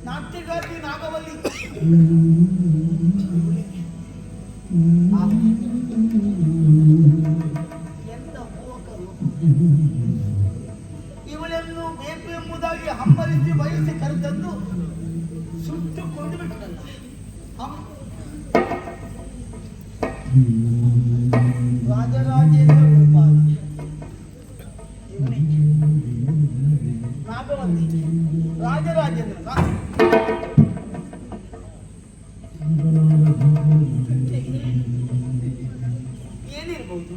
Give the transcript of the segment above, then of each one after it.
ನಾಟ್ಯಗಾರ್ತಿ ನಾಗವಲ್ಲಿ ಎಂತ ಯುವಕರು ಇವಳನ್ನು ಬೇಕು ಎಂಬುದಾಗಿ ಹಂಬಲಿಸಿ ಬಯಸಿ ಕರೆತಂದು ಸುಟ್ಟುಕೊಂಡು ಬಿಟ್ಟಲ್ಲ. ರಾಜರಾಜೇಂದ್ರ ಗೋಪಾಲ ನಾಗವಂತಿ ರಾಜರಾಜೇಂದ್ರ ಏನಿರ್ಬಹುದು?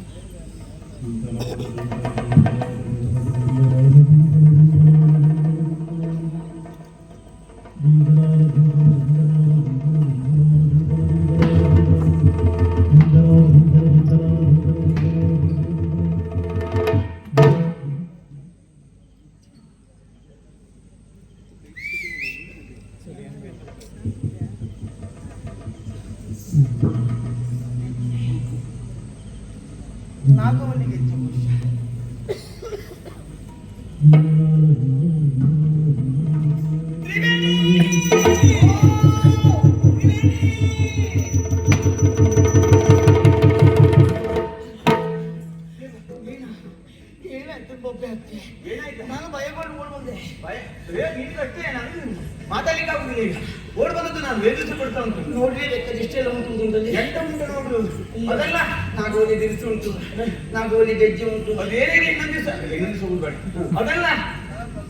ನಾಗವಲ್ಲಿಗೆ ನಾನು ಭಯಪಟ್ಟು ಓಡ್ ಬಂದೆ. ಮಾತಾಡ್ಲಿಕ್ಕೆ ಆಗುದಿಲ್ಲ ಈಗ. ಓಡ್ ಬಂದದ್ದು ನಾನು ವೇದಿಸಿ ಕೊಡ್ತಾ ಉಂಟು. ನೋಡ್ರಿ ಲೆಕ್ಕದ ಇಷ್ಟೆಲ್ಲ ಉಂಟು ಉಂಟಲ್ಲಿ ಎಂತ ಉಂಟು ನೋಡುದು. ಅದೆಲ್ಲ ನಾಗೋಲಿ ದಿರಿಸಿ ಉಂಟು, ನಾಗೋಲಿ ಗೆಜ್ಜೆ ಉಂಟು. ಅದೇನೇ ಇನ್ನೊಂದು ದಿವಸ ಹೋಗ್ಬೇಡ. ಅದೆಲ್ಲ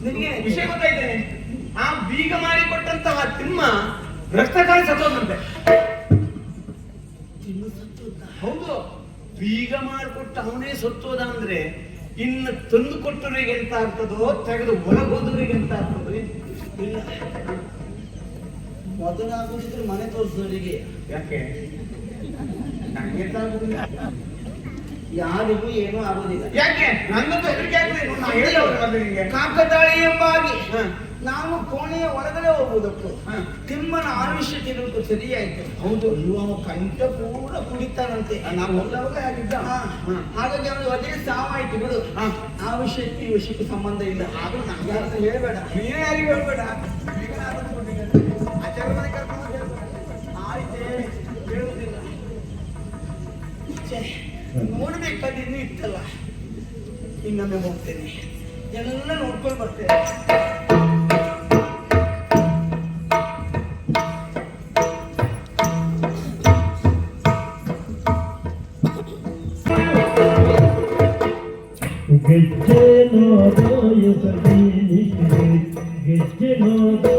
ನಿನಗೆ ವಿಷಯ ಗೊತ್ತಾಯ್ತೇನೆ. ಆ ಬೀಗ ಮಾಡಿಕೊಟ್ಟಂತಹ ತಿಮ್ಮ ರಕ್ತಕಾಯಿ ಸತ್ತೋದಂತೆ. ಹೌದು, ಬೀಗ ಮಾಡಿಕೊಟ್ಟ ಅವನೇ ಸತ್ತೋದ ಅಂದ್ರೆ ಇನ್ನು ತಂದು ಕೊಟ್ಟವರಿಗೆ ಎಂತ ಆಗ್ತದೋ, ತೆಗೆದು ಒಳಗೋದವರಿಗೆ ಎಂತ ಆಗ್ತದೋ ಇಲ್ಲ. ಮೊದಲಾಗುದಿದ್ರೆ ಮನೆ ತೋರಿಸೋರಿಗೆ ಯಾಕೆ ನಂಗೆ ಯಾರಿಗೂ ಏನೂ ಆಗೋದಿಲ್ಲ. ಯಾಕೆ ನನ್ನದು ಹೆದರಿಕೆ ಆಗುದಿಲ್ಲ. ಕಾಕತಾಳಿ ಎಂಬಾಗಿ ನಾನು ಕೋಣೆಯ ಒಳಗಡೆ ಹೋಗುವುದಕ್ಕೂ ತಿಮ್ಮನ ಆಯುಷ್ಯ ತಿರುವುದು ಸರಿಯಾಯ್ತು. ಹೌದು, ಇವ ಕಂಠ ಪೂರ ಕುಡಿತಾನಂತೆ. ನಾವು ಹೋಗುವಾಗ ಆಗಿದ್ದ. ಹಾಗಾಗಿ ಅವನು ಅದೇ ಸಾವಾಯ್ತು ಬಿಡು. ಆಯುಷ್ಯಕ್ಕೆ ಈ ವಿಷಯಕ್ಕೂ ಸಂಬಂಧ ಇಲ್ಲ. ಆದ್ರೂ ನಂಗೆ ಯಾರು ಹೇಳಬೇಡ, ನೀನೇ ಯಾರಿಗೂ ಹೇಳ್ಬೇಡ. ಆಚಾರ ಮನೆ ಕರ್ಕೊಂಡು ಆಯ್ತೆ ಹೇಳುವುದಿಲ್ಲ. ನೋಡ್ಬೇಕಾದ್ರೆ ಇನ್ನೂ ಇತ್ತಲ್ಲ. ಇನ್ನೊಮ್ಮೆ ಹೋಗ್ತೇನೆ, ಎಲ್ಲ ನೋಡ್ಕೊಂಡು ಬರ್ತೇನೆ. ಗೆಜ್ಜೆ ನೋಡೋ ಗೆಜ್ಜೆ ನೋಡೋ